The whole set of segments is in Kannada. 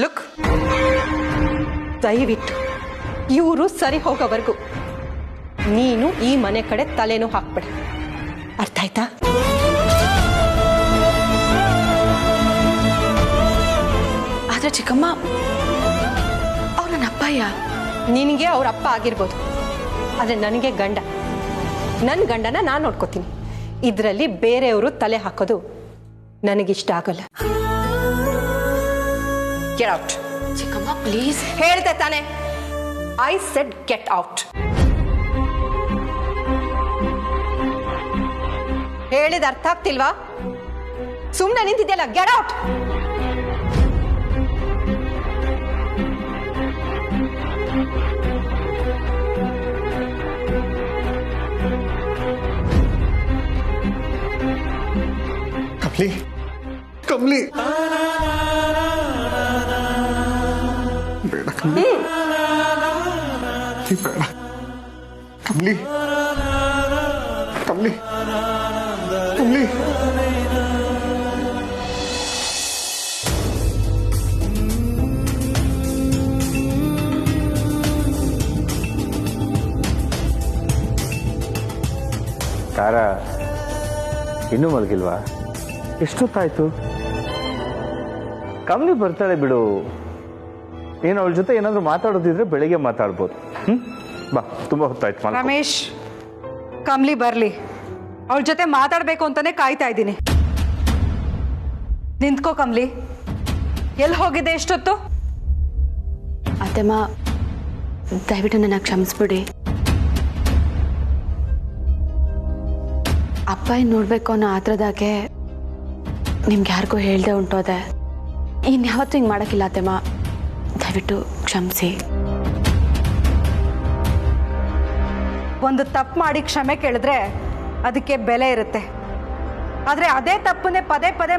ಲುಕ್, ದಯವಿಟ್ಟು ಇವರು ಸರಿ ಹೋಗೋವರೆಗೂ ನೀನು ಈ ಮನೆ ಕಡೆ ತಲೆನೂ ಹಾಕ್ಬೇಡ. ಅರ್ಥ ಆಯ್ತಾ? ಆದ್ರೆ ಚಿಕ್ಕಮ್ಮ, ಅವ್ರ ನನ್ನ ಅಪ್ಪಯ್ಯ. ನಿನಗೆ ಅವ್ರ ಅಪ್ಪ ಆಗಿರ್ಬೋದು, ಆದ್ರೆ ನನಗೆ ಗಂಡ. ನನ್ನ ಗಂಡನ ನಾನು ನೋಡ್ಕೋತೀನಿ. ಇದರಲ್ಲಿ ಬೇರೆಯವರು ತಲೆ ಹಾಕೋದು ನನಗಿಷ್ಟ ಆಗಲ್ಲ. Get out. ಚಿಕ್ಕಮ್ಮ ಪ್ಲೀಸ್. ಹೇಳ್ದೆ ತಾನೆ, ಐ ಸೆಡ್ ಗೆಟ್ ಔಟ್. ಹೇಳಿದ ಅರ್ಥ ಆಗ್ತಿಲ್ವಾ? ಸುಮ್ಮನೆ ನಿಂತಿದ್ಯಲ್ಲ, ಗೆಟ್ ಔಟ್. ಕಮ್ಲಿ, ಕಮ್ಲಿ, ಬೇಡ ಕಮ್ಲಿ, ಬೇಡ ಕಮ್ಲಿ, ಕಮ್ಲಿ, ಕಮ್ಲಿ. ತಾರಾ ಇನ್ನೂ ಮಲಗಿಲ್ವಾ? ಎಷ್ಟೊತ್ತಾಯ್ತು? ಕಮ್ಲಿ ಬರ್ತಾಳೆ ಬಿಡು. ಏನು ಅವಳ ಜೊತೆ ಏನಾದರೂ ಮಾತಾಡೋದಿದ್ರೆ ಬೆಳಿಗ್ಗೆ ಮಾತಾಡ್ಬೋದು. ಬಾ, ತುಂಬ ಹೊತ್ತಾಯ್ತು. ರಮೇಶ್, ಕಮ್ಲಿ ಬರ್ಲಿ, ಅವಳ ಜೊತೆ ಮಾತಾಡ್ಬೇಕು ಅಂತಾನೆ ಕಾಯ್ತಾ ಇದ್ದೀನಿ. ನಿಂತ್ಕೋ ಕಮ್ಲಿ. ಎಲ್ಲಿ ಹೋಗಿದ್ದೆ ಎಷ್ಟೊತ್ತು? ಅತ್ತೆಮ್ಮ, ದಯವಿಟ್ಟು ನನ್ನ ಕ್ಷಮಿಸ್ಬಿಡಿ. ಅಪ್ಪ ನೋಡ್ಬೇಕು ಅನ್ನೋ ಆತ್ರದಾಗೆ ನಿಮ್ಗೆ ಯಾರಿಗೂ ಹೇಳ್ದೆ ಉಂಟೋದೆ. ಇನ್ಯಾವತ್ತೂ ಹಿಂಗೆ ಮಾಡೋಕ್ಕಿಲ್ಲ ಅತ್ತೆಮ್ಮ, ದಯವಿಟ್ಟು ಕ್ಷಮಿಸಿ. ಒಂದು ತಪ್ಪು ಮಾಡಿ ಕ್ಷಮೆ ಕೇಳಿದ್ರೆ ಅದಕ್ಕೆ ಬೆಲೆ ಇರುತ್ತೆ. ಆದ್ರೆ ಅದೇ ತಪ್ಪನ್ನೇ ಪದೇ ಪದೇ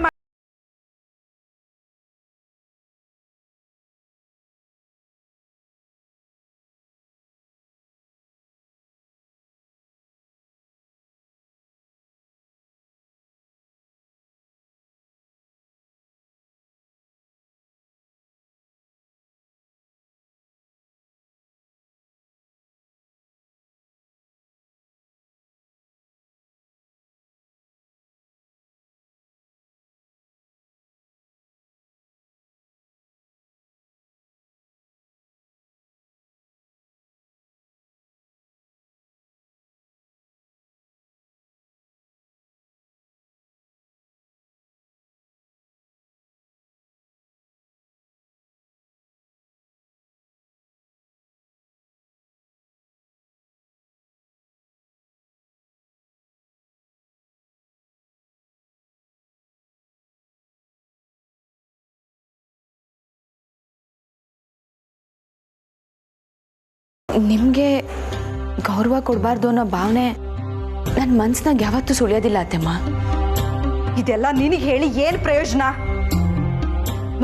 ನಿಮಗೆ ಗೌರವ ಕೊಡಬಾರ್ದು ಅನ್ನೋ ಭಾವನೆ ನನ್ನ ಮನಸ್ಸಿನಾಗ ಯಾವತ್ತೂ ಸುಳಿಯೋದಿಲ್ಲ ಅತ್ತೆಮ್ಮ. ಇದೆಲ್ಲ ನಿನಗೆ ಹೇಳಿ ಏನ್ ಪ್ರಯೋಜನ?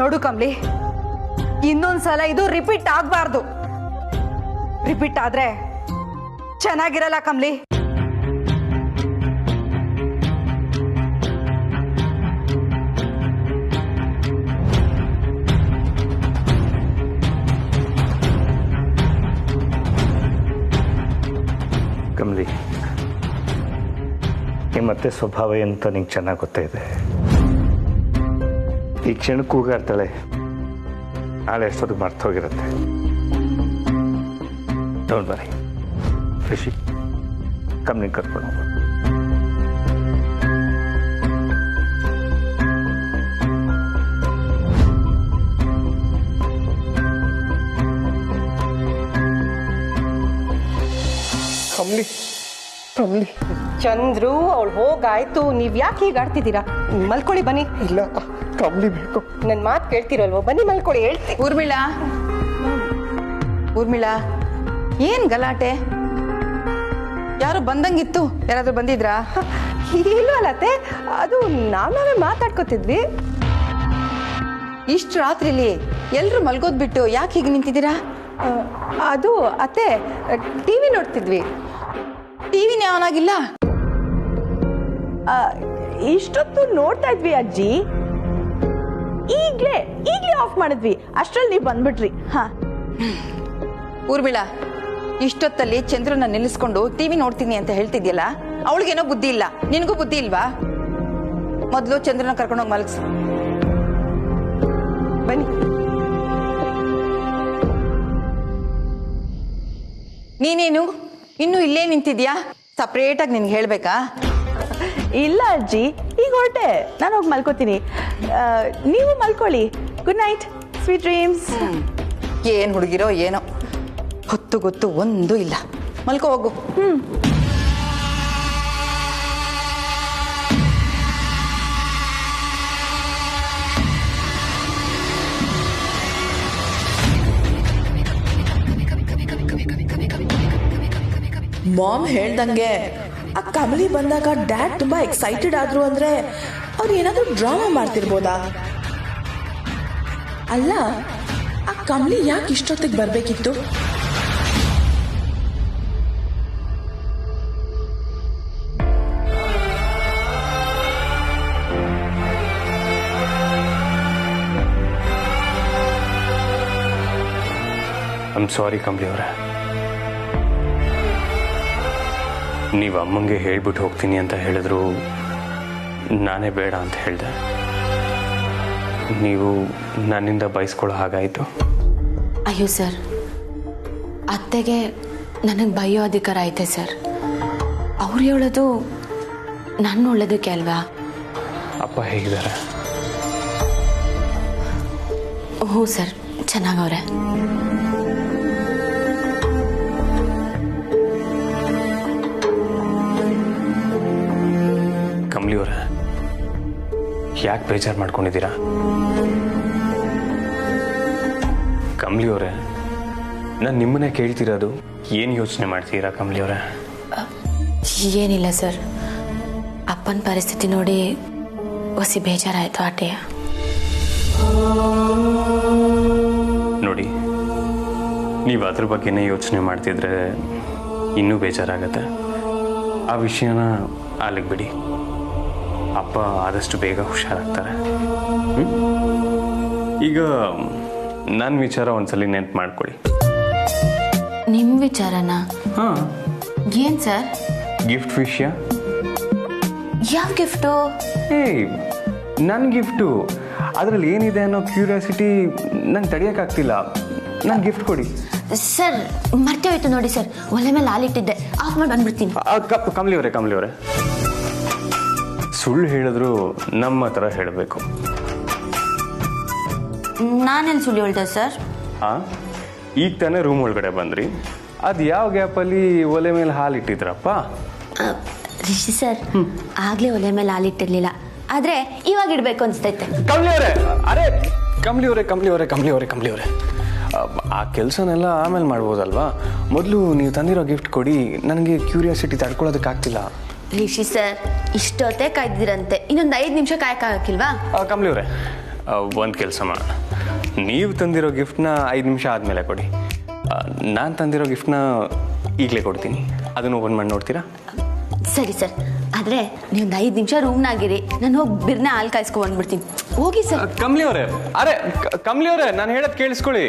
ನೋಡು ಕಮ್ಲಿ, ಇನ್ನೊಂದ್ಸಲ ಇದು ರಿಪೀಟ್ ಆಗ್ಬಾರ್ದು. ರಿಪೀಟ್ ಆದ್ರೆ ಚೆನ್ನಾಗಿರಲ್ಲ ಕಮ್ಲಿ. ಕಮ್ಲಿ, ನಿಮ್ಮತ್ತೆ ಸ್ವಭಾವ ಅಂತ ನಿಂಗೆ ಚೆನ್ನಾಗಿ ಗೊತ್ತಾಯಿದೆ. ಈ ಕ್ಷಣಕ್ಕೆ ಕೂಗಾಡ್ತಾಳೆ, ನಾಳೆ ಎಷ್ಟೊತ್ತಿಗೆ ಮರ್ತೋಗಿರುತ್ತೆ. Don't worry. ರಿಷಿ, ಕಮ್ಲಿ ಕರ್ಕೊಂಡು ಹೋಗು. ಕಮ್ಲಿ, ಕಮ್ಲಿ. ಚಂದ್ರು, ಅವಳು ಹೋಗಾಯ್ತು. ನೀವ್ ಯಾಕೆ ಹೀಗೆ ಆಡ್ತಿದ್ದೀರಾ? ಮಲ್ಕೊಳ್ಳಿ, ಬನ್ನಿ. ಇಲ್ಲ, ಕಮ್ಲಿ ಬೇಕು. ನನ್ನ ಮಾತು ಕೇಳ್ತಿರಲ್ವೋ? ಬನ್ನಿ ಮಲ್ಕೊಳ್ಳಿ, ಹೇಳ್ತೀನಿ. ಊರ್ಮಿಳಾ, ಊರ್ಮಿಳಾ, ಏನ್ ಗಲಾಟೆ? ಯಾರು ಬಂದಂಗಿತ್ತು? ಯಾರಾದ್ರೂ ಬಂದಿದ್ರಾ? ಇಲ್ವಲ್ಲತ್ತೆ, ಅದು ನಾವೇ ಮಾತಾಡ್ಕೊತಿದ್ವಿ. ಇಷ್ಟು ರಾತ್ರಿಲಿ ಎಲ್ರು ಮಲ್ಗೋದ್ ಬಿಟ್ಟು ಯಾಕೆ ಹೀಗೆ ನಿಂತಿದ್ದೀರಾ? ಅದು ಅತ್ತೆ, ಟಿವಿ ನೋಡ್ತಿದ್ವಿ. ಟಿವಿನೇ ಆನ್ ಆಗಿಲ್ಲ? ಇಷ್ಟೊತ್ತು ನೋಡ್ತಾ ಇದ್ವಿ ಅಜ್ಜಿ. ಈಗ್ಲೇ ಆಫ್ ಮಾಡಿದ್ವಿ, ಅಷ್ಟ್ರಲ್ಲಿ ನೀವು ಬಂದ್ಬಿಟ್ರಿ. ಹಾ ಊರ್ಮಿಳ, ಇಷ್ಟೊತ್ತಲ್ಲಿ ಚಂದ್ರನ ನಿಲ್ಲಿಸ್ಕೊಂಡು ಟಿವಿ ನೋಡ್ತೀನಿ ಅಂತ ಹೇಳ್ತಿದ್ಯಲ್ಲ, ಅವಳಿಗೇನೋ ಬುದ್ಧಿ ಇಲ್ಲ, ನಿನಗೂ ಬುದ್ಧಿ ಇಲ್ವಾ? ಮೊದಲು ಚಂದ್ರನ ಕರ್ಕೊಂಡೋಗಿ ಮಲಗಿಸು. ಬನ್ನಿ. ನೀನೇನು ಇನ್ನು ಇಲ್ಲೇ ನಿಂತಿದ್ಯಾ? ಸಪ್ರೇಟಾಗಿ ನಿನ್ಗೆ ಹೇಳ್ಬೇಕಾ? ಇಲ್ಲ ಅಜ್ಜಿ, ಈಗ ಹೊರಟೆ, ನಾನು ಹೋಗಿ ಮಲ್ಕೋತೀನಿ. ನೀವು ಮಲ್ಕೊಳ್ಳಿ. Good night, sweet dreams. ಏನ್ ಹುಡುಗಿರೋ ಏನೋ, ಹೊತ್ತು ಗೊತ್ತು ಒಂದು ಇಲ್ಲ. ಮಲ್ಕೋ ಹೋಗು. ಮಾಮ್ ಹೇಳ್ದಂಗೆ ಆ ಕಮಲಿ ಬಂದಾಗ ಡ್ಯಾಡ್ ತುಂಬಾ ಎಕ್ಸೈಟೆಡ್ ಆದ್ರು ಅಂದ್ರೆ ಅವ್ರು ಏನಾದ್ರೂ ಡ್ರಾಮಾ ಮಾಡ್ತಿರ್ಬೋದಾ? ಅಲ್ಲ, ಆ ಕಮಲಿ ಯಾಕೆ ಇಷ್ಟೊತ್ತಿಗೆ ಬರ್ಬೇಕಿತ್ತು? ಐ ಆಮ್ ಸಾರಿ ಕಮಲಿ ಅವರೇ, ನೀವು ಅಮ್ಮಂಗೆ ಹೇಳ್ಬಿಟ್ಟು ಹೋಗ್ತೀನಿ ಅಂತ ಹೇಳಿದ್ರು ನಾನೇ ಬೇಡ ಅಂತ ಹೇಳಿದೆ. ನೀವು ನನ್ನಿಂದ ಬಯಸ್ಕೊಳ್ಳೋ ಹಾಗಾಯಿತು. ಅಯ್ಯೋ ಸರ್, ಅತ್ತೆಗೆ ನನಗೆ ಬೈಯೋ ಅಧಿಕಾರ ಐತೆ ಸರ್. ಅವ್ರು ಹೇಳೋದು ನನ್ನ ಒಳ್ಳೇದಕ್ಕೆ ಅಲ್ವಾ? ಅಪ್ಪ ಹೇಗಿದ್ದಾರೆ? ಹ್ಞೂ ಸರ್, ಚೆನ್ನಾಗವ್ರೆ. ಕಮಲಿ ಅವರೇ, ಯಾಕೆ ಬೇಜಾರು ಮಾಡ್ಕೊಂಡಿದ್ದೀರಾ? ಕಮಲಿ ಅವರೇ, ನಾನು ನಿಮ್ಮನ್ನೇ ಕೇಳ್ತಿರೋದು, ಏನು ಯೋಚನೆ ಮಾಡ್ತೀರಾ ಕಮಲಿ ಅವರೇ? ಏನಿಲ್ಲ ಸರ್, ಅಪ್ಪನ ಪರಿಸ್ಥಿತಿ ನೋಡಿ ಹೊಸಿ ಬೇಜಾರಾಯಿತು ಆಟೆಯ. ನೋಡಿ, ನೀವು ಅದ್ರ ಬಗ್ಗೆನೇ ಯೋಚನೆ ಮಾಡ್ತಿದ್ರೆ ಇನ್ನೂ ಬೇಜಾರಾಗತ್ತೆ. ಆ ವಿಷಯನ ಅಲ್ಲಿಗೆ ಬಿಡಿ. ಅಪ್ಪ ಆದಷ್ಟು ಬೇಗ ಹುಷಾರಾಗ್ತಾರೆ. ಈಗ ನನ್ನ ವಿಚಾರ ಒಂದ್ಸಲಿ ನೆನ್ಪು ಮಾಡ್ಕೊಳ್ಳಿ. ನಿಮ್ಮ ವಿಚಾರನಾ? ಹಾಂ. ಏನು ಸರ್? ಗಿಫ್ಟ್ ವಿಷಯ. ಯಾವ ಗಿಫ್ಟು? ನನ್ನ ಗಿಫ್ಟು. ಅದರಲ್ಲಿ ಏನಿದೆ ಅನ್ನೋ ಕ್ಯೂರಿಯಾಸಿಟಿ ನಂಗೆ ತಡೆಯೋಕ್ಕಾಗ್ತಿಲ್ಲ. ನನ್ನ ಗಿಫ್ಟ್ ಕೊಡಿ. ಸರ್, ಮರ್ತೇ ಹೋಯ್ತು ನೋಡಿ ಸರ್, ಒಲೆ ಮೇಲೆ ಹಾಲಿಟ್ಟಿದ್ದೆ, ಆಫ್ ಮಾಡಿ ಬಂದ್ಬಿಡ್ತೀನಿ. ಕಮಲಿ ಅವರೇ, ಸುಳ್ಳು ಹೇಳಿದ್ರು ನಮ್ಮ ಥರ ಹೇಳಬೇಕು. ನಾನೇನು ಸುಳ್ಳು ಹೇಳ್ದೆ ಸರ್? ಹಾಂ, ಈಗ ತಾನೇ ರೂಮ್ ಒಳಗಡೆ ಬಂದ್ರಿ, ಅದು ಯಾವ ಗ್ಯಾಪಲ್ಲಿ ಒಲೆ ಮೇಲೆ ಹಾಲಿಟ್ಟಿದ್ರಪ್ಪ? ರಿಷಿ ಸರ್, ಆಗಲೇ ಒಲೆ ಮೇಲೆ ಹಾಲಿಟ್ಟಿರ್ಲಿಲ್ಲ, ಆದರೆ ಇವಾಗ ಇಡಬೇಕು ಅನಿಸ್ತೈತೆ. ಕಮಲಿ ಅವರೇ, ಅರೆ ಕಮಲಿ ಅವರೇ, ಆ ಕೆಲಸನೆಲ್ಲ ಆಮೇಲೆ ಮಾಡ್ಬೋದಲ್ವಾ? ಮೊದಲು ನೀವು ತಂದಿರೋ ಗಿಫ್ಟ್ ಕೊಡಿ. ನನಗೆ ಕ್ಯೂರಿಯಾಸಿಟಿ ತಡ್ಕೊಳ್ಳೋದಕ್ಕಾಗ್ತಿಲ್ಲ. ರಿಷಿ ಸರ್, ಇಷ್ಟೊತ್ತೇ ಕಾಯ್ದಿರಂತೆ, ಇನ್ನೊಂದು 5 ನಿಮಿಷ ಕಾಯಕ್ಕಾಗಕ್ಕಿಲ್ವಾ? ಕಮಲಿ ಅವರೇ, ಒಂದು ಕೆಲಸ ಮಾಡೋಣ, ನೀವು ತಂದಿರೋ ಗಿಫ್ಟ್ನ 5 ನಿಮಿಷ ಆದಮೇಲೆ ಕೊಡಿ. ನಾನು ತಂದಿರೋ ಗಿಫ್ಟ್ನ ಈಗಲೇ ಕೊಡ್ತೀನಿ. ಅದನ್ನು ಓಪನ್ ಮಾಡಿ ನೋಡ್ತೀರಾ? ಸರಿ ಸರ್, ಆದರೆ ನೀವೊಂದು 5 ನಿಮಿಷ ರೂಮ್ನಾಗಿರಿ, ನಾನು ಹೋಗಿ ಬಿರ್ನೆ ಹಾಲು ಕಾಯಿಸ್ಕೊಂಡು ಬಂದ್ಬಿಡ್ತೀನಿ. ಹೋಗಿ ಸರ್. ಕಮಲಿ ಅವರೇ, ನಾನು ಹೇಳೋದು ಕೇಳಿಸ್ಕೊಳ್ಳಿ.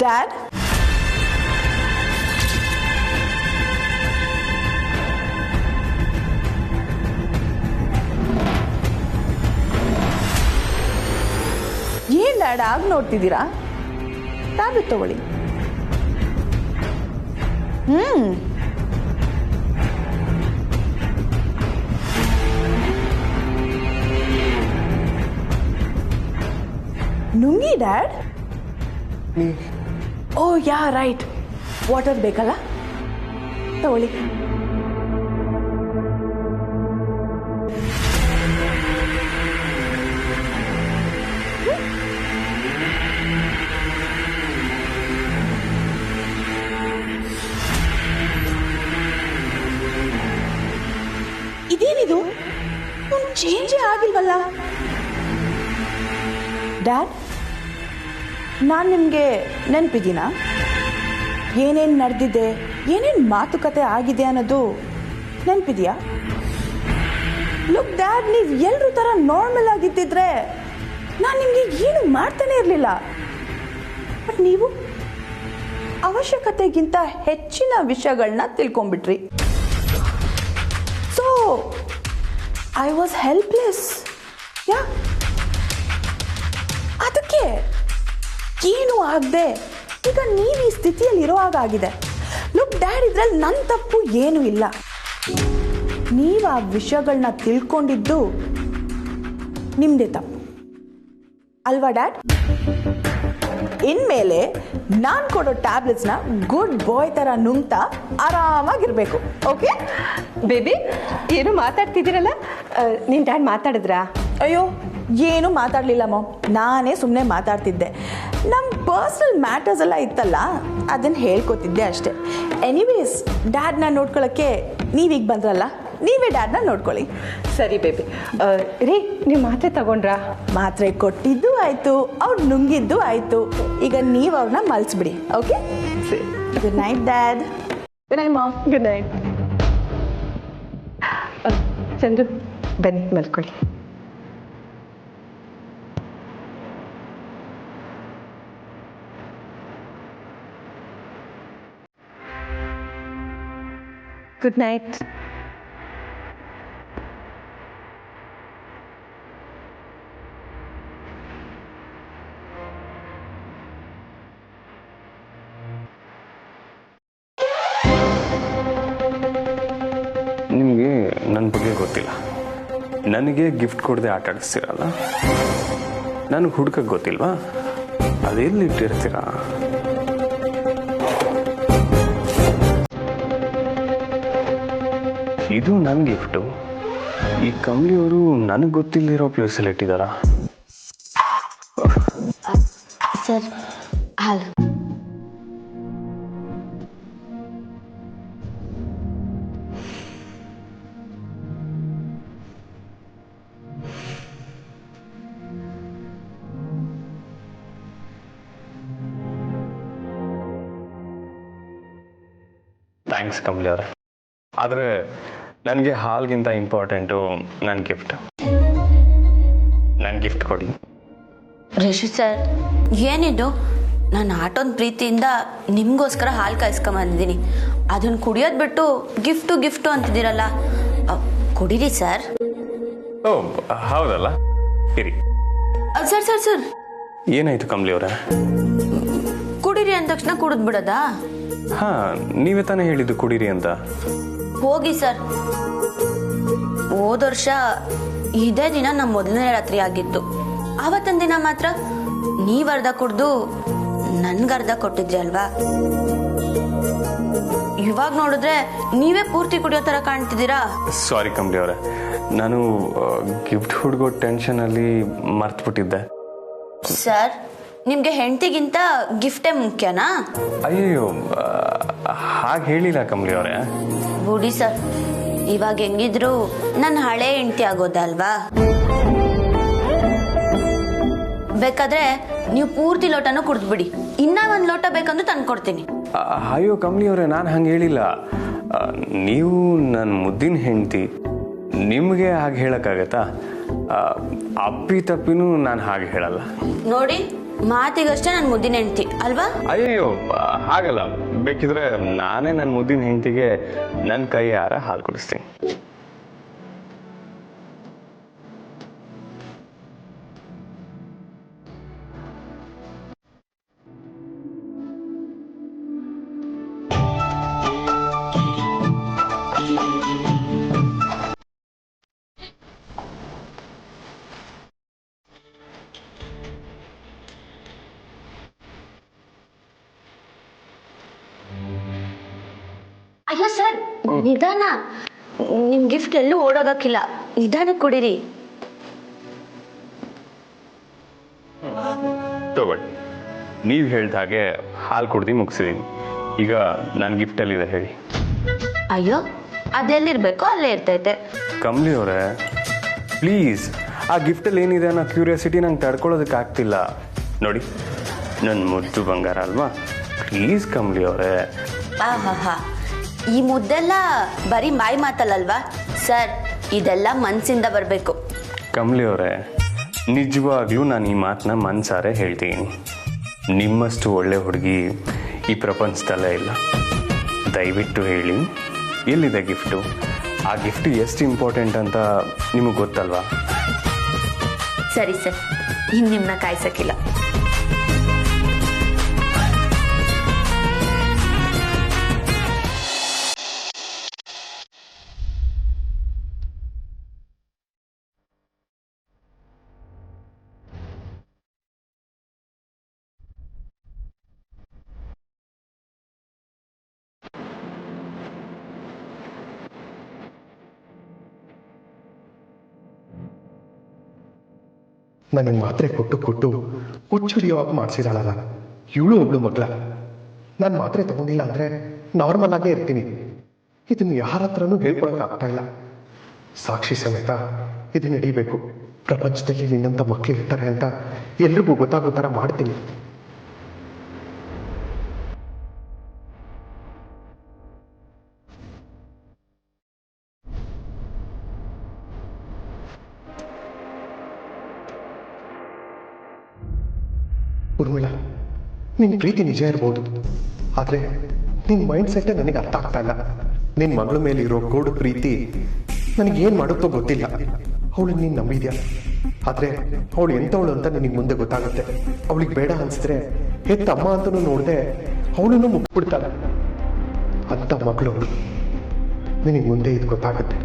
ಡ್ಯಾಡ್, ಏನ್ ಡ್ಯಾಡ್ ಆಗ ನೋಡ್ತಿದ್ದೀರಾ? ಟ್ಯಾಬ್ಲೆಟ್ ತಗೊಳ್ಳಿ. ನುಂಗಿ ಡ್ಯಾಡ್. ಓ ಯಾ ರೈಟ್, ವಾಟರ್ ಬೇಕಲ್ಲ, ತಗೊಳ್ಳಿ. ಇದೇನಿದು? ಇವನು ಚೇಂಜೇ ಆಗಿಲ್ವಲ್ಲ. ಡ್ಯಾಡ್, ನಾನು ನಿಮಗೆ ನೆನಪಿದ್ದೀನಾ? ಏನೇನು ನಡೆದಿದೆ, ಏನೇನು ಮಾತುಕತೆ ಆಗಿದೆ ಅನ್ನೋದು ನೆನಪಿದೆಯಾ? ಲುಕ್ ಡ್ಯಾಡ್, ನೀವು ಎಲ್ಲರೂ ಥರ ನಾರ್ಮಲ್ ಆಗಿದ್ದಿದ್ರೆ ನಾನು ನಿಮಗೆ ಏನು ಮಾಡ್ತಾನೆ ಇರಲಿಲ್ಲ. ಬಟ್ ನೀವು ಅವಶ್ಯಕತೆಗಿಂತ ಹೆಚ್ಚಿನ ವಿಷಯಗಳನ್ನ ತಿಳ್ಕೊಂಡ್ಬಿಟ್ರಿ. So I was helpless. Yeah, ಅದಕ್ಕೆ ಏನು ಆಗದೆ ಈಗ ನೀವು ಈ ಸ್ಥಿತಿಯಲ್ಲಿ ಇರೋ ಹಾಗಾಗಿದೆ. ಲುಕ್ ಡ್ಯಾಡ್, ಇದ್ರಲ್ಲಿ ನನ್ನ ತಪ್ಪು ಏನೂ ಇಲ್ಲ. ನೀವು ಆ ವಿಷಯಗಳನ್ನ ತಿಳ್ಕೊಂಡಿದ್ದು ನಿಮ್ಮದೇ ತಪ್ಪು ಅಲ್ವಾ ಡ್ಯಾಡ್? ಇನ್ಮೇಲೆ ನಾನು ಕೊಡೋ ಟ್ಯಾಬ್ಲೆಟ್ಸ್ನ ಗುಡ್ ಬಾಯ್ ಥರ ನುಂಗ್ತಾ ಆರಾಮಾಗಿರ್ಬೇಕು. ಓಕೆ ಬೇಬಿ, ಏನು ಮಾತಾಡ್ತಿದ್ದೀರಲ್ಲ? ನಿನ್ನ ಡ್ಯಾಡ್ ಮಾತಾಡಿದ್ರಾ? ಅಯ್ಯೋ, ಏನು ಮಾತಾಡಲಿಲ್ಲ ಮಾಮ್, ನಾನೇ ಸುಮ್ಮನೆ ಮಾತಾಡ್ತಿದ್ದೆ. ನಮ್ಮ ಪರ್ಸ್ನಲ್ ಮ್ಯಾಟರ್ಸ್ ಎಲ್ಲ ಇತ್ತಲ್ಲ, ಅದನ್ನು ಹೇಳ್ಕೊತಿದ್ದೆ ಅಷ್ಟೆ. ಎನಿವೇಸ್, ಡ್ಯಾಡ್ನ ನೋಡ್ಕೊಳ್ಳೋಕ್ಕೆ ನೀವೀಗ ಬಂದ್ರಲ್ಲ, ನೀವೇ ಡ್ಯಾಡ್ನ ನೋಡ್ಕೊಳ್ಳಿ. ಸರಿ ಬೇಬಿ. ರೀ, ನೀವು ಮಾತ್ರೆ ತಗೊಂಡ್ರಾ? ಮಾತ್ರೆ ಕೊಟ್ಟಿದ್ದು ಆಯಿತು, ಅವ್ರು ನುಂಗಿದ್ದು ಆಯಿತು. ಈಗ ನೀವು ಅವ್ರನ್ನ ಮಲ್ಸ್ಬಿಡಿ. Okay, good night dad. Good night mom. Good night. Chandru, ಬನ್ನಿ ಮಲ್ಕೊಳ್ಳಿ. Good night. ನಿಮಗೆ ನನ್ನ ಬಗ್ಗೆ ಗೊತ್ತಿಲ್ಲ. ನನಗೆ ಗಿಫ್ಟ್ ಕೊಡದೆ ಆಟ ಆಡಿಸ್ತೀರಲ್ಲ, ನನಗೆ ಹುಡ್ಕಕ್ಕೆ ಗೊತ್ತಿಲ್ವಾ? ಅದೆಲ್ಲಿ ಇಟ್ಟಿರ್ತೀರಾ? ಇದು ನನ್ನ ಗಿಫ್ಟು. ಈ ಕಂಪ್ನಿಯವರು ನನಗೆ ಗೊತ್ತಿಲ್ಲದಿರೋ ಪ್ಲೇಸಲ್ಲಿ ಇಟ್ಟಿದ್ದಾರಾ? ಸರ್, ಹಾಲು. ಥ್ಯಾಂಕ್ಸ್ ಕಮಲಿ ಅವರೇ. ಆದರೆ ನನಗೆ ಹಾಲ್ಗಿಂತ ಇಂಪಾರ್ಟೆಂಟು ನನ್ನ ಗಿಫ್ಟ್. ನನ್ನ ಗಿಫ್ಟ್ ಕೊಡಿ. ರಿಷಿ ಸರ್, ಏನಿದು? ನಾನು ಆಟೋನ್ ಪ್ರೀತಿಯಿಂದ ನಿಮಗೋಸ್ಕರ ಹಾಲು ಕಾಯಿಸ್ಕೊಂಬಂದಿದ್ದೀನಿ. ಅದನ್ನು ಕುಡಿಯೋದು ಬಿಟ್ಟು ಗಿಫ್ಟು ಅಂತಿದ್ದೀರಲ್ಲ, ಕುಡೀರಿ ಸರ್. ಓ ಹೌದಲ್ಲ, ಇರಿ. ಸರ್ ಸರ್ ಸರ್, ಏನಾಯ್ತು ಕಮಲಿ ಅವರೇ? ಕುಡೀರಿ ಅಂದ ತಕ್ಷಣ ಕುಡಿದು ಬಿಡೋದಾ? ಹಾಂ, ನೀವೇ ತಾನೇ ಹೇಳಿದ್ದು ಕುಡೀರಿ ಅಂತ. ಹೋಗಿ ಸರ್. ಹೋದ ವರ್ಷ ಇದೇ ದಿನ ನಮ್ಮ ಮೊದಲನೇ ರಾತ್ರಿ ಆಗಿತ್ತು. ಆವತ್ತಿನ ದಿನ ಮಾತ್ರ ನೀವು ಅರ್ಧ ಕುಡ್ದು ನನ್ಗರ್ಧ ಕೊಟ್ಟಿದ್ರಿ ಅಲ್ವಾ? ಇವಾಗ ನೋಡಿದ್ರೆ ನೀವೇ ಪೂರ್ತಿ ಕುಡಿಯೋ ತರ ಕಾಣ್ತಿದ್ದೀರಾ. ಸಾರಿ ಕಮಲಿ ಅವರೇ, ನಾನು ಗಿಫ್ಟ್ ಹುಡುಗೋ ಟೆನ್ಷನಲ್ಲಿ ಮರ್ತ್ಬಿಟ್ಟಿದ್ದೆ. ಸರ್, ನಿಮ್ಗೆ ಹೆಂಡತಿಗಿಂತ ಗಿಫ್ಟೇ ಮುಖ್ಯನಾ? ಅಯ್ಯೋ, ಹಾಗೆ ಹೇಳಿಲ್ಲ ಕಮಲಿ ಅವರೇ. ಬುಡಿ ಸರ್, ಇವಾಗ ಹೆಂಗಿದ್ರು ನನ್ನ ಹಳೆ ಹೆಂಡತಿ ಆಗೋದಲ್ವಾ? ಬೇಕಾದ್ರೆ ನೀವು ಪೂರ್ತಿ ಲೋಟನೂ ಕುಡಿದ್ಬಿಡಿ. ಇನ್ನ ಒಂದು ಲೋಟ ಬೇಕಂದ್ರೆ ತಂದ್ಕೊಡ್ತೀನಿ. ಅಯ್ಯೋ ಕಮಲಿ ಅವರೇ, ನಾನು ಹಂಗೆ ಹೇಳಿಲ್ಲ. ನೀವು ನನ್ನ ಮುದ್ದಿನ ಹೆಂಡತಿ, ನಿಮಗೆ ಹಾಗೆ ಹೇಳಕ್ಕಾಗತ್ತಾ? ಅಪ್ಪಿ ತಪ್ಪಿನೂ ನಾನು ಹಾಗೆ ಹೇಳಲ್ಲ. ನೋಡಿ, ಮಾತಿಗಷ್ಟೇ ನನ್ನ ಮುದ್ದಿನ ಹೆಂಡತಿ ಅಲ್ವಾ? ಅಯ್ಯೋ ಹಾಗಲ್ಲ, ಬೇಕಿದ್ರೆ ನಾನೇ ನನ್ನ ಮುದ್ದಿನ ಹೆಂಡತಿಗೆ ನನ್ನ ಕೈ ಯಾರ ಹಾಲು ಕುಡಿಸ್ತೀನಿ. ಅಯ್ಯೋ ಸರ್, ನಿಧಾನ. ನಿಮ್ ಗಿಫ್ಟ್ ಎಲ್ಲೂ ಓಡೋಗಕ್ಕಿಲ್ಲ, ನಿಧಾನ ಕುಡೀರಿ. ತಗೊಳ್ಳಿ, ನೀವು ಹೇಳ್ದ ಹಾಗೆ ಹಾಲು ಕುಡ್ದು ಮುಗಿಸಿದೀನಿ. ಈಗ ನನ್ನ ಗಿಫ್ಟಲ್ಲಿದೆ ಹೇಳಿ. ಅಯ್ಯೋ, ಅದೆಲ್ಲಿರ್ಬೇಕೋ ಅಲ್ಲೇ ಇರ್ತೈತೆ. ಕಮಲಿ ಅವರೇ, ಪ್ಲೀಸ್, ಆ ಗಿಫ್ಟಲ್ಲಿ ಏನಿದೆ ಅನ್ನೋ ಕ್ಯೂರಿಯಾಸಿಟಿ ನಂಗೆ ತಡ್ಕೊಳ್ಳೋದಕ್ಕೆ ಆಗ್ತಿಲ್ಲ. ನೋಡಿ, ನನ್ನ ಮುದ್ದು ಬಂಗಾರ ಅಲ್ವಾ, ಪ್ಲೀಸ್ ಕಮಲಿ ಅವರೇ. ಆಹಾ, ಈ ಮುದ್ದೆಲ್ಲ ಬರೀ ಬಾಯಿ ಮಾತಲ್ಲಲ್ವಾ ಸರ್, ಇದೆಲ್ಲ ಮನಸ್ಸಿಂದ ಬರಬೇಕು. ಕಮಲಿ ಅವರೇ, ನಿಜವಾಗ್ಲೂ ನಾನು ಈ ಮಾತನ್ನ ಮನಸಾರೆ ಹೇಳ್ತೀನಿ. ನಿಮ್ಮಷ್ಟು ಒಳ್ಳೆ ಹುಡುಗಿ ಈ ಪ್ರಪಂಚದಲ್ಲೇ ಇಲ್ಲ. ದಯವಿಟ್ಟು ಹೇಳಿ, ಎಲ್ಲಿದೆ ಗಿಫ್ಟು? ಆ ಗಿಫ್ಟ್ ಎಷ್ಟು ಇಂಪಾರ್ಟೆಂಟ್ ಅಂತ ನಿಮಗೆ ಗೊತ್ತಲ್ವಾ? ಸರಿ ಸರ್, ಇನ್ನು ನಿಮ್ಮನ್ನ ಕಾಯ್ಸಕ್ಕಿಲ್ಲ. ನನಗೆ ಮಾತ್ರೆ ಕೊಟ್ಟು ಕೊಟ್ಟು ಹುಚ್ಚುಡಿಯೋವಾಗ ಮಾಡಿಸಿದಾಳಲ್ಲ, ಇವಳು ಒಬ್ಳು ಮಗಳ. ನಾನು ಮಾತ್ರೆ ತಗೊಂಡಿಲ್ಲ ಅಂದರೆ ನಾರ್ಮಲ್ ಆಗೇ ಇರ್ತೀನಿ. ಇದನ್ನು ಯಾರ ಹತ್ರನೂ ಹೇಳ್ಕೊಳಕ್ಕಾಗ್ತಾ ಇಲ್ಲ. ಸಾಕ್ಷಿ ಸಮೇತ ಇದನ್ನ ಹಿಡಿಬೇಕು. ಪ್ರಪಂಚದಲ್ಲಿ ನಿನ್ನಂಥ ಮಕ್ಕಳು ಇರ್ತಾರೆ ಅಂತ ಎಲ್ರಿಗೂ ಗೊತ್ತಾಗೋ ಥರ ಮಾಡ್ತೀನಿ. ಉರ್ಮಿಳಾ, ನಿನ್ನ ಪ್ರೀತಿ ನಿಜ ಇರ್ಬೋದು, ಆದರೆ ನಿನ್ನ ಮೈಂಡ್ ಸೆಟ್ಟೇ ನನಗೆ ಅರ್ಥ ಆಗ್ತಾ ಇಲ್ಲ. ನಿನ್ನ ಮಗಳ ಮೇಲೆ ಇರೋ ಕೋಡು ಪ್ರೀತಿ ನನಗೇನು ಮಾಡುತ್ತೋ ಗೊತ್ತಿಲ್ಲ. ಅವಳು ನೀನು ನಂಬಿದ್ಯಾ, ಆದರೆ ಅವಳು ಎಂಥವಳು ಅಂತ ನಿನಗೆ ಮುಂದೆ ಗೊತ್ತಾಗುತ್ತೆ. ಅವಳಿಗೆ ಬೇಡ ಅನಿಸಿದ್ರೆ ಹೆತ್ತ ಅಮ್ಮ ಅಂತಲೂ ನೋಡದೆ ಅವಳನ್ನು ಮುಗ್ಬಿಡ್ತಾಳೆ. ಅಂಥ ಮಗಳು ಅವಳು. ನಿನಗೆ ಮುಂದೆ ಇದು ಗೊತ್ತಾಗುತ್ತೆ.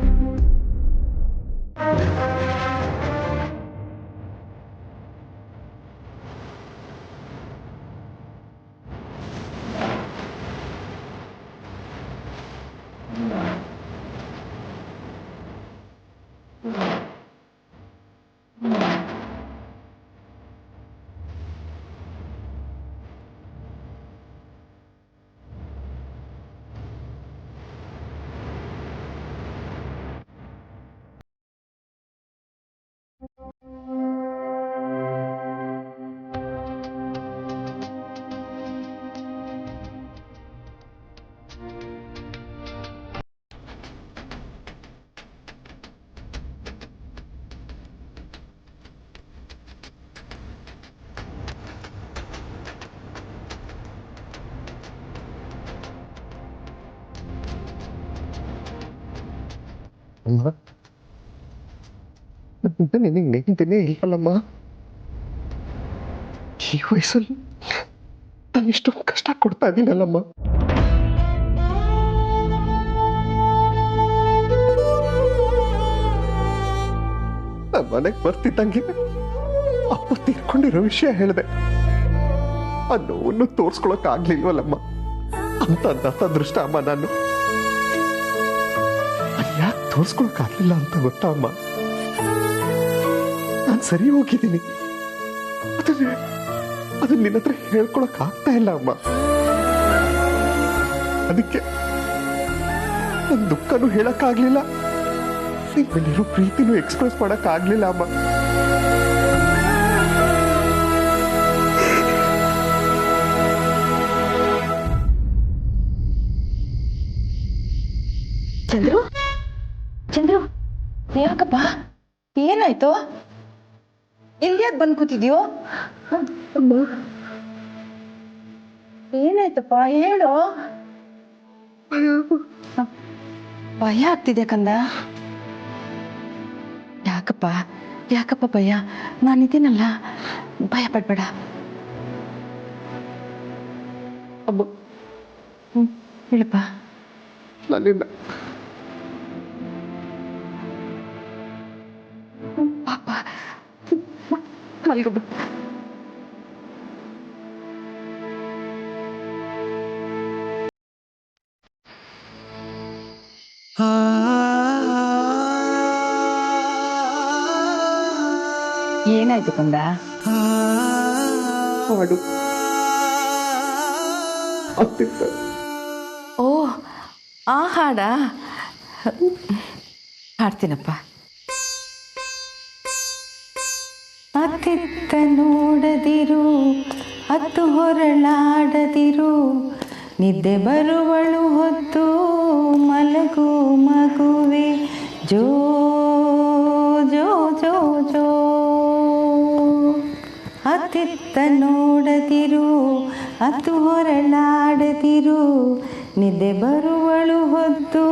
ನಿನಗೆ ನೆನಪಿನೇ ಇಲ್ವಲ್ಲಮ್ಮ. ಈ ವಯಸ್ಸಲ್ಲಿ ನಾನು ಇಷ್ಟೊಂದು ಕಷ್ಟ ಕೊಡ್ತಾ ಇದ್ದೀನಲ್ಲಮ್ಮ. ನಮ್ಮ ಮನೆಗೆ ಬರ್ತಿದ್ದಂಗೆ ಅಪ್ಪ ತೀರ್ಕೊಂಡಿರೋ ವಿಷಯ ಹೇಳಿದೆ. ಆ ನೋವನ್ನು ತೋರ್ಸ್ಕೊಳಕ್ಕಾಗ್ಲಿಲ್ವಲ್ಲಮ್ಮ. ಅಂತ ದತ್ತದೃಷ್ಟ ಅಮ್ಮ ನಾನು. ಯಾಕೆ ತೋರ್ಸ್ಕೊಳಕ್ಕಾಗ್ಲಿಲ್ಲ ಅಂತ ಗೊತ್ತಾ ಅಮ್ಮ? ನಾನು ಸರಿ ಹೋಗಿದ್ದೀನಿ, ಅದನ್ನ ನಿನ್ನ ಹತ್ರ ಹೇಳ್ಕೊಳಕ್ ಆಗ್ತಾ ಇಲ್ಲ ಅಮ್ಮ. ಅದಕ್ಕೆ ನನ್ನ ದುಃಖನೂ ಹೇಳಕ್ಕಾಗ್ಲಿಲ್ಲ, ನಿನ್ ಮೇಲಿರೋ ಪ್ರೀತಿನೂ ಎಕ್ಸ್ಪ್ರೆಸ್ ಮಾಡಕ್ ಆಗ್ಲಿಲ್ಲ ಅಮ್ಮ. ಚಂದ್ರು, ಚಂದ್ರು, ಯಾಕಪ್ಪ, ಏನಾಯ್ತು? ಇಲ್ಯಾಕೆ ಬಂದು ಕೂತಿದ್ಯೋ? ಏನಾಯ್ತಪ್ಪ, ಹೇಳು. ಭಯ ಆಗ್ತಿದೆ ಕಂದ. ಯಾಕಪ್ಪ, ಯಾಕಪ್ಪ ಭಯ? ನಾನಿದ್ದೀನಲ್ಲ, ಭಯ ಪಡ್ಬೇಡ. ಹೇಳಪ್ಪ. ನನ್ನಿಂದ ಪಾಪ ಮಲ್ಗೊಬ್ಬ. ಏನಾಯ್ತು ಕಂದ? ಹಾಡು ಓ, ಆ ಹಾಡ ಹಾಡ್ತೀನಪ್ಪ. ಅತ್ತಿತ್ತ ನೋಡದಿರು, ಹತ್ತು ಹೊರಳಾಡದಿರು, ನಿದ್ದೆ ಬರುವಳು ಹೊತ್ತು ಮಲಗು ಮಗುವೆ, ಜೋ ಜೋ ಜೋ ಜೋ. ಅತ್ತಿತ್ತ ನೋಡದಿರು, ಹತ್ತು ಹೊರಳಾಡದಿರು, ನಿದ್ದೆ ಬರುವಳು ಹೊತ್ತು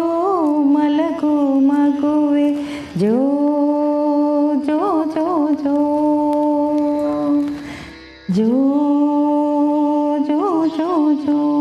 ಮಲಗು ಮಗುವೆ, ಜೋ ಜೋ ಜೋ ಜೋ ಜೋ ಜೋ ಜೋ ಜೋ.